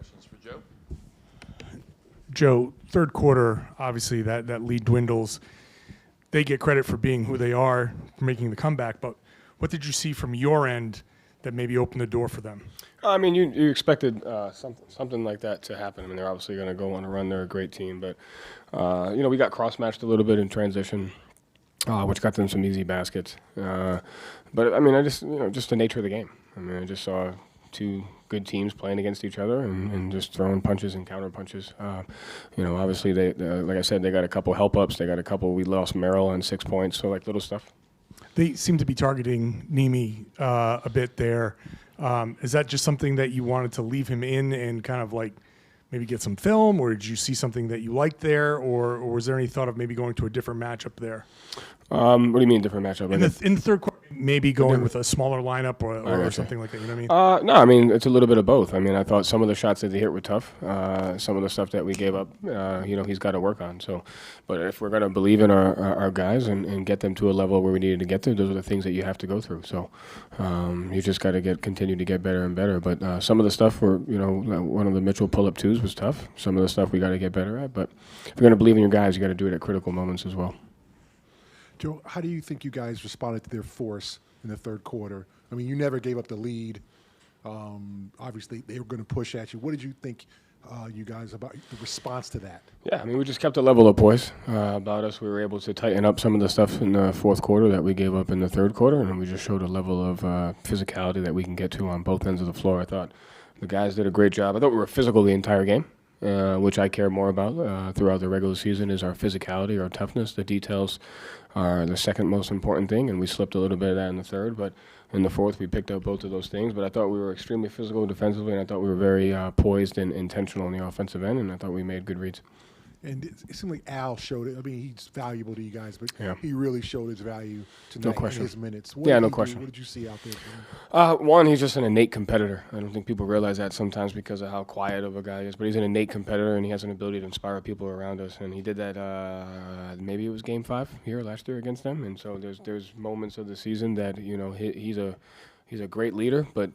Questions for Joe? Joe, third quarter, obviously that lead dwindles. They get credit for being who they are, for making the comeback, but what did you see from your end that maybe opened the door for them? I mean, you expected something like that to happen. I mean, they're obviously going to go on a run. They're a great team, but we got cross-matched a little bit in transition, which got them some easy baskets. But I mean, just the nature of the game. I mean, I just saw two good teams playing against each other and just throwing punches and counter punches. Obviously they like I said, they got a couple help ups. They got a couple. We lost Merrill on 6 points, so like little stuff. They seem to be targeting Nimi a bit there. Is that just something that you wanted to leave him in and kind of like maybe get some film, or did you see something that you liked there, or was there any thought of maybe going to a different matchup there? What do you mean different matchup? In the third quarter, maybe going with a smaller lineup or something like that. You know what I mean? No, I mean it's a little bit of both. I mean, I thought some of the shots that they hit were tough. Some of the stuff that we gave up, he's got to work on. So, but if we're going to believe in our guys and get them to a level where we needed to get to, those are the things that you have to go through. So, you just got to continue to get better and better. But some of the stuff were, one of the Mitchell pull-up twos was tough. Some of the stuff we got to get better at. But if you're going to believe in your guys, you got to do it at critical moments as well. Joe, how do you think you guys responded to their force in the third quarter? I mean, you never gave up the lead. Obviously, they were going to push at you. What did you think, you guys, about the response to that? Yeah, I mean, we just kept a level of poise about us. We were able to tighten up some of the stuff in the fourth quarter that we gave up in the third quarter, and we just showed a level of physicality that we can get to on both ends of the floor. I thought the guys did a great job. I thought we were physical the entire game. Which I care more about throughout the regular season is our physicality, our toughness. The details are the second most important thing, and we slipped a little bit of that in the third, but in the fourth we picked up both of those things. But I thought we were extremely physical defensively, and I thought we were very poised and intentional on the offensive end, and I thought we made good reads. And it seemed like Al showed it. I mean, he's valuable to you guys, but yeah, he really showed his value tonight in his minutes. No question. What did you see out there? One, he's just an innate competitor. I don't think people realize that sometimes because of how quiet of a guy he is, but he's an innate competitor, and he has an ability to inspire people around us. And he did that, maybe it was Game 5 here last year against them. And so there's moments of the season that, he's a great leader, but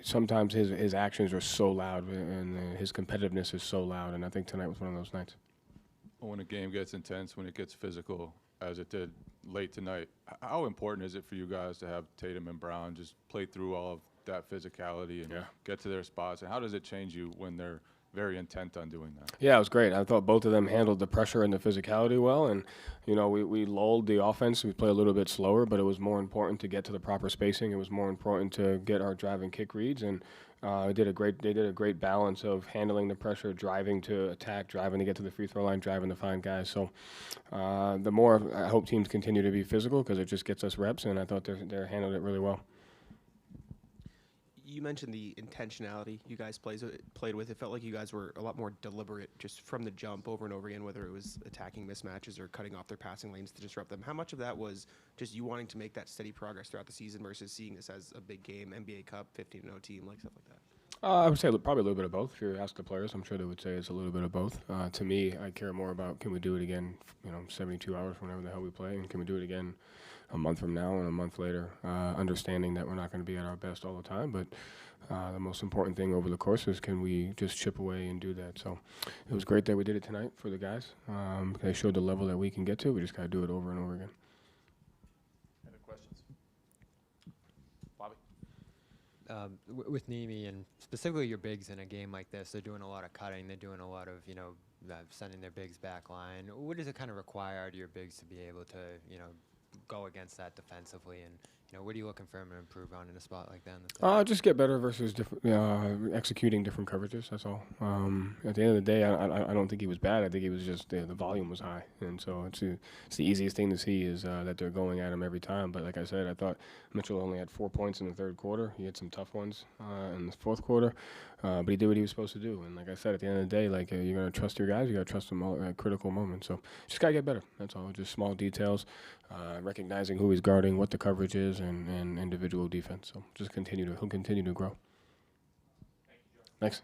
sometimes his actions are so loud and his competitiveness is so loud, and I think tonight was one of those nights. When a game gets intense, when it gets physical, as it did late tonight, how important is it for you guys to have Tatum and Brown just play through all of that physicality and get to their spots? And how does it change you when they're very intent on doing that? Yeah, it was great. I thought both of them handled the pressure and the physicality well, and we lulled the offense. We played a little bit slower, but it was more important to get to the proper spacing. It was more important to get our drive and kick reads, and they did a great balance of handling the pressure, driving to attack, driving to get to the free throw line, driving to find guys. So the more I hope teams continue to be physical because it just gets us reps, and I thought they handled it really well. You mentioned the intentionality you guys played with. It felt like you guys were a lot more deliberate just from the jump over and over again, whether it was attacking mismatches or cutting off their passing lanes to disrupt them. How much of that was just you wanting to make that steady progress throughout the season versus seeing this as a big game, NBA Cup, 15-0 team, like stuff like that? I would say probably a little bit of both. If you ask the players, I'm sure they would say it's a little bit of both. To me, I care more about can we do it again, 72 hours from whenever the hell we play, and can we do it again a month from now and a month later, understanding that we're not going to be at our best all the time, but the most important thing over the course is can we just chip away and do that. So it was great that we did it tonight for the guys. They showed the level that we can get to. We just got to do it over and over again. Any questions? Bobby? With Nimi and specifically your bigs in a game like this, they're doing a lot of cutting. They're doing a lot of, sending their bigs back line. What does it kind of require out of your bigs to be able to, go against that defensively? And, what are you looking for him to improve on in a spot like that? Just get better versus executing different coverages. That's all. At the end of the day, I don't think he was bad. I think he was just the volume was high, and so it's the easiest thing to see is that they're going at him every time. But like I said, I thought Mitchell only had 4 points in the third quarter. He had some tough ones in the fourth quarter, but he did what he was supposed to do. And like I said, at the end of the day, you're gonna trust your guys. You gotta trust them all at critical moments. So just gotta get better. That's all. Just small details, recognizing who he's guarding, what the coverage is, and individual defense. So just he'll continue to grow. Thanks.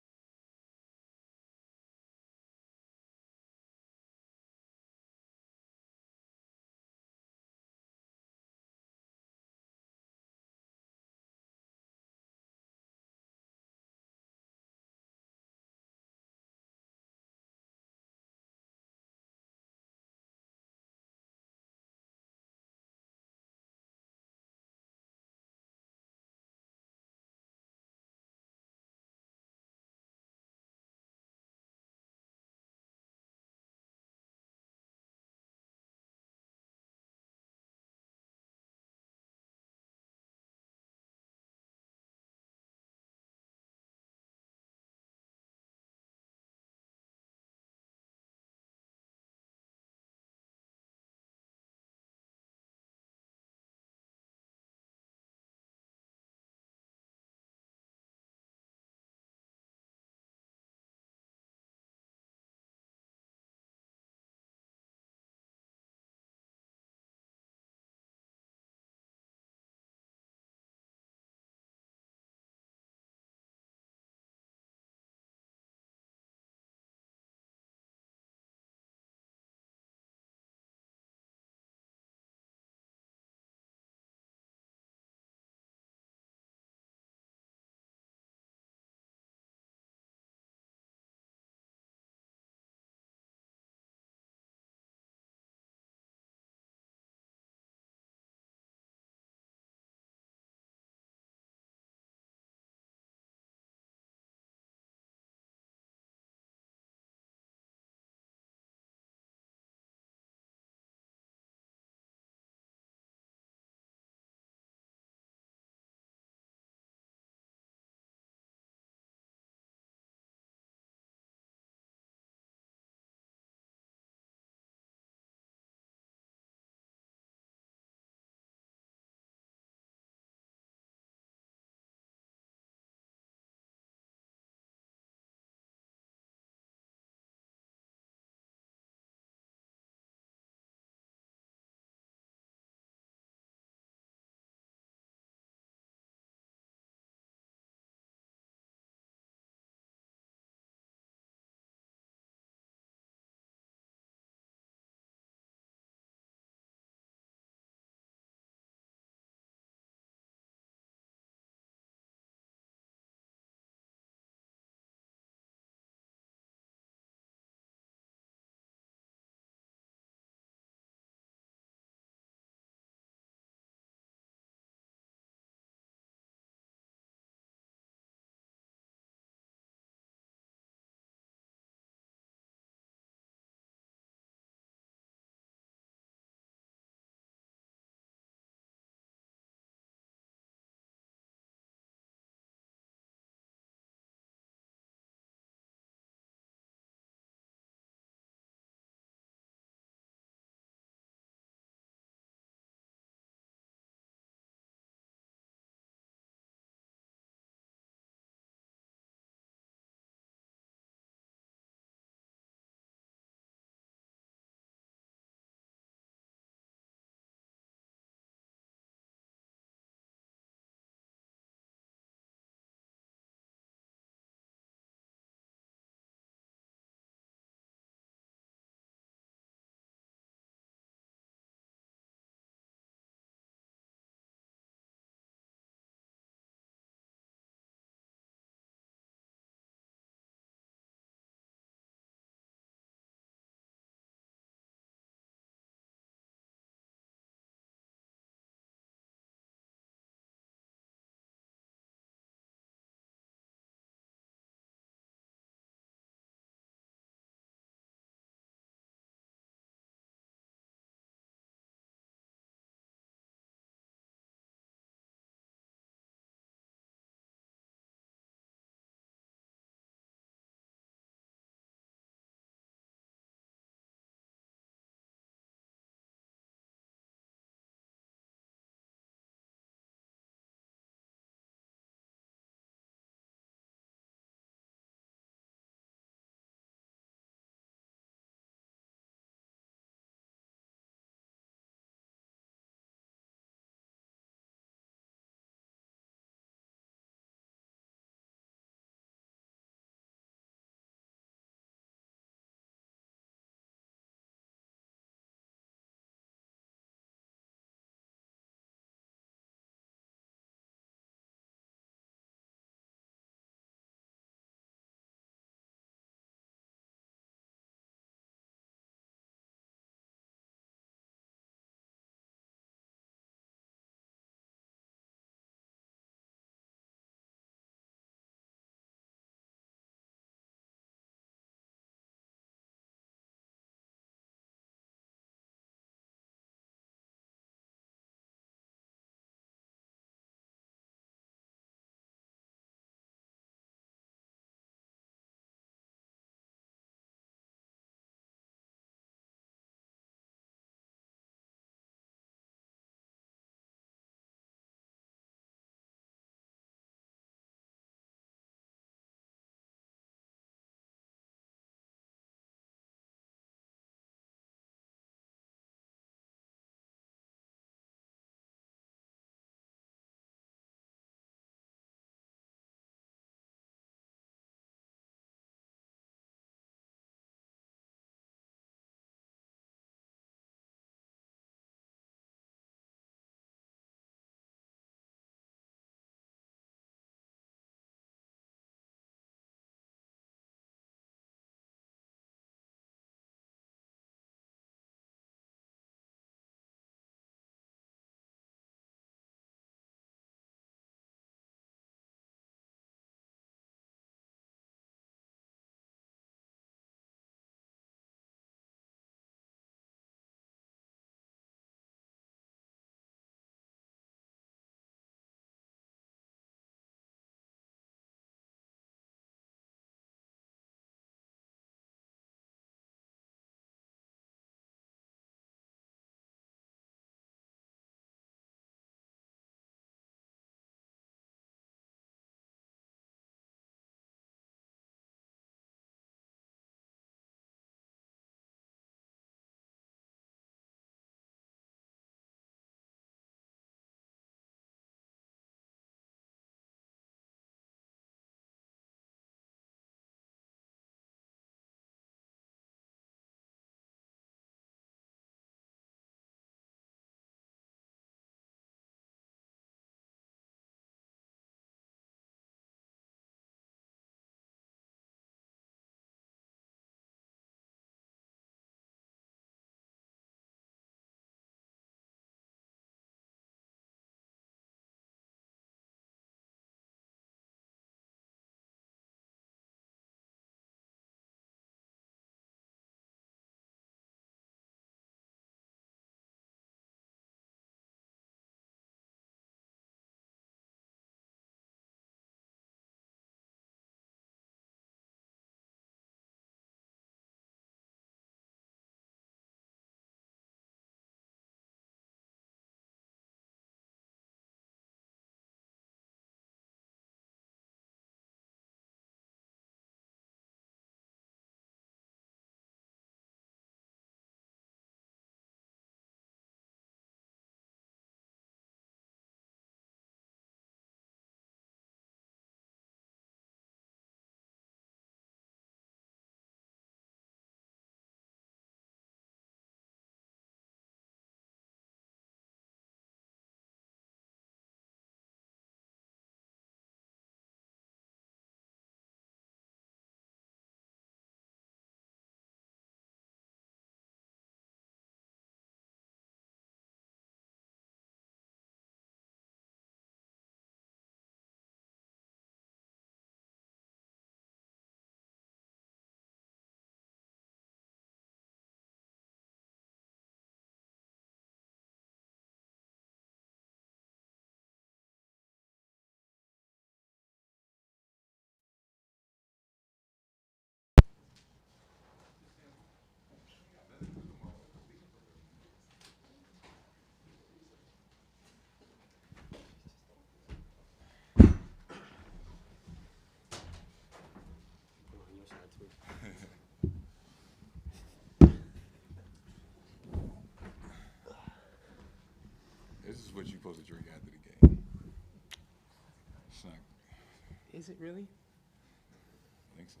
Is it really? I think so.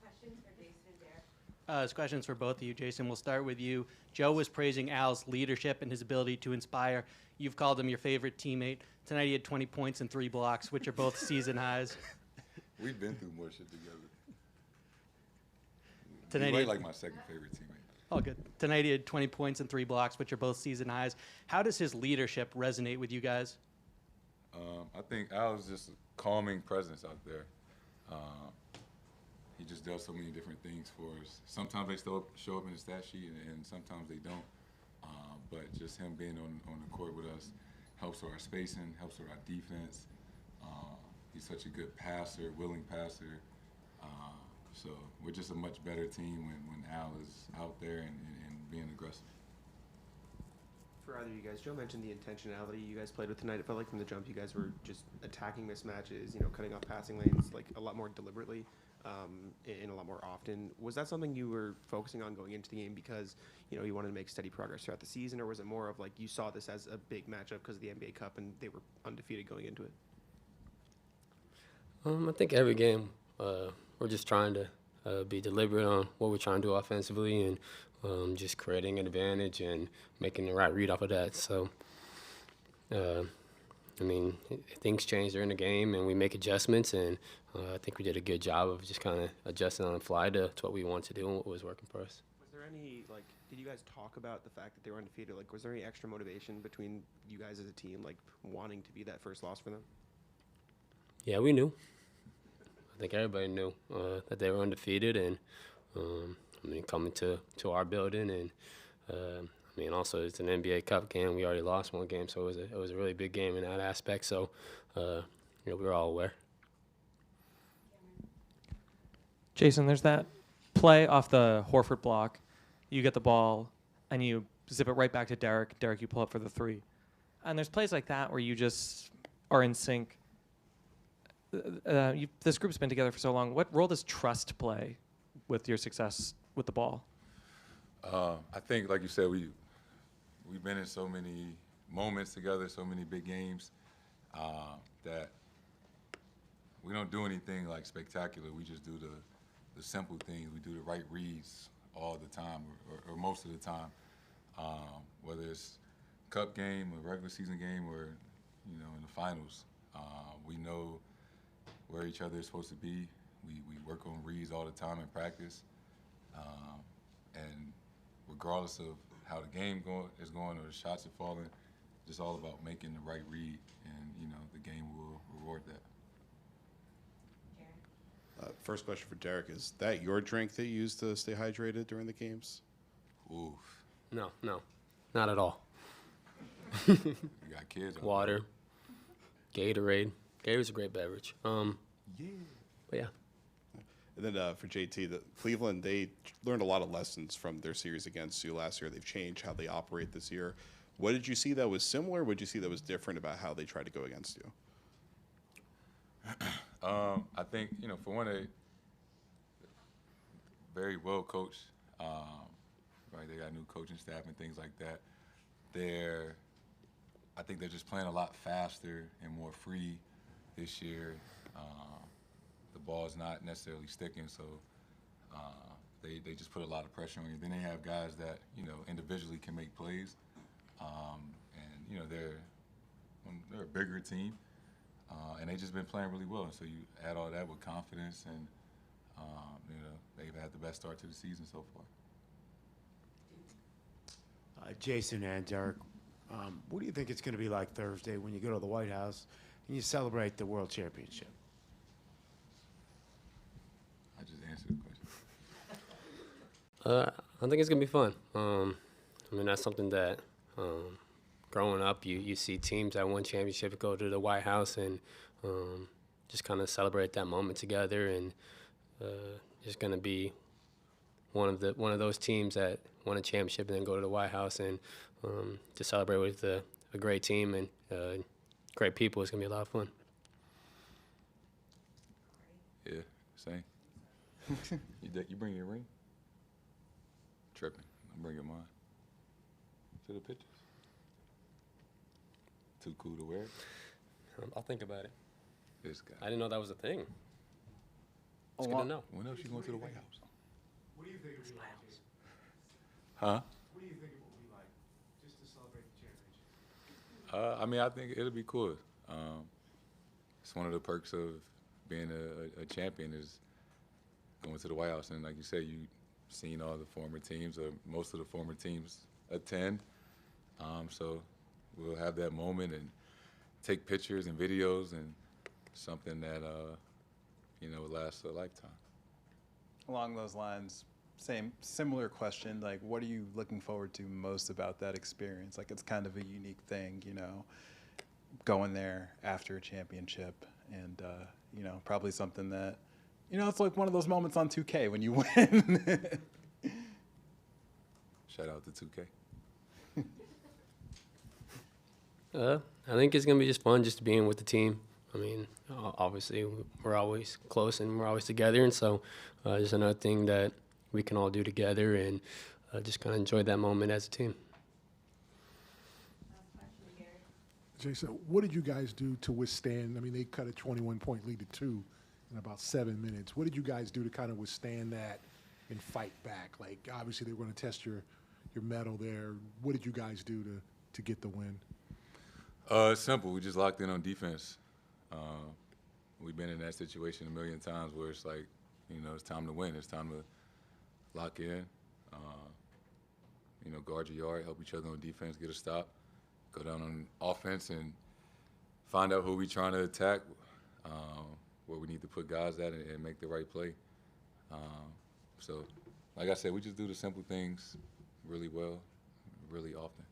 Questions for Jason and Derek? It's questions for both of you. Jason, we'll start with you. Joe was praising Al's leadership and his ability to inspire. You've called him your favorite teammate. Tonight he had 20 points and 3 blocks, which are both season highs. We've been through more shit together. Tonight He's he had- like my second favorite teammate. All good. Tonight he had 20 points and 3 blocks, which are both season highs. How does his leadership resonate with you guys? I think Al's just a calming presence out there. He just does so many different things for us. Sometimes they still show up in the stat sheet, and sometimes they don't. But just him being on the court with us helps with our spacing, helps with our defense. He's such a good passer, willing passer. So we're just a much better team when Al is out there and being aggressive. For either of you guys, Joe mentioned the intentionality you guys played with tonight. It felt like from the jump you guys were just attacking mismatches, cutting off passing lanes like a lot more deliberately and a lot more often. Was that something you were focusing on going into the game because, you wanted to make steady progress throughout the season, or was it more of like you saw this as a big matchup because of the NBA Cup and they were undefeated going into it? I think every game we're just trying to be deliberate on what we're trying to do offensively and just creating an advantage and making the right read off of that. So, things change during the game and we make adjustments, and I think we did a good job of just kind of adjusting on the fly to what we wanted to do and what was working for us. Was there any, did you guys talk about the fact that they were undefeated? Was there any extra motivation between you guys as a team, wanting to be that first loss for them? Yeah, we knew. I think everybody knew that they were undefeated, and coming to our building, and also it's an NBA Cup game. We already lost one game, so it was a really big game in that aspect. So, we were all aware. Jason, there's that play off the Horford block. You get the ball and you zip it right back to Derek. Derek, you pull up for the 3. And there's plays like that where you just are in sync. This group's been together for so long. What role does trust play with your success with the ball? I think, like you said, we've been in so many moments together, so many big games, that we don't do anything spectacular. We just do the simple things. We do the right reads all the time, or most of the time, whether it's cup game, or regular season game, or in the finals. We know where each other is supposed to be. We work on reads all the time in practice, and regardless of how the game is going or the shots are falling, just all about making the right read, and the game will reward that. First question for Derek: is that your drink that you use to stay hydrated during the games? Oof. No, not at all. You got kids. Water, Gatorade. Gatorade's a great beverage. Yeah. But yeah. And then for JT, Cleveland, they learned a lot of lessons from their series against you last year. They've changed how they operate this year. What did you see that was similar? What did you see that was different about how they tried to go against you? I think, for one, they very well coached. Right, they got new coaching staff and things like that. I think they're just playing a lot faster and more free this year. The ball's not necessarily sticking, so they just put a lot of pressure on you. Then they have guys that individually can make plays, and they're a bigger team, and they just been playing really well. So you add all that with confidence, and they've had the best start to the season so far. Jason and Derek, what do you think it's going to be like Thursday when you go to the White House and you celebrate the World Championship? I just answered the question. I think it's gonna be fun. That's something that growing up, you see teams that won championship go to the White House and just kind of celebrate that moment together, and just gonna be one of those teams that won a championship and then go to the White House and to celebrate with a great team and great people. It's gonna be a lot of fun. Yeah, same. You bring your ring? Tripping. I'm bringing mine. To the pictures. Too cool to wear it? I'll think about it. This guy. I didn't know that was a thing. It's good to know. When else you going to the White House? What do you think it'll be like? Huh? What do you think it will be like just to celebrate the championship? I mean, I think it'll be cool. It's one of the perks of being a champion is going to the White House. And like you say, you've seen all the former teams, or most of the former teams attend. So we'll have that moment and take pictures and videos, and something that, will last a lifetime. Along those lines, similar question, like what are you looking forward to most about that experience? Like it's kind of a unique thing, going there after a championship, and probably something that, it's like one of those moments on 2K when you win. Shout out to 2K. I think it's going to be just fun just being with the team. I mean, obviously, we're always close and we're always together. And so just another thing that we can all do together and just kind of enjoy that moment as a team. Jason, what did you guys do to withstand? I mean, they cut a 21-point lead to 2 in about 7 minutes. What did you guys do to kind of withstand that and fight back? Like, obviously, they were going to test your mettle there. What did you guys do to get the win? It's simple. We just locked in on defense. We've been in that situation a million times where it's like, it's time to win. It's time to lock in, guard your yard, help each other on defense, get a stop, go down on offense and find out who we're trying to attack, where we need to put guys at and make the right play. So, like I said, we just do the simple things really well, really often.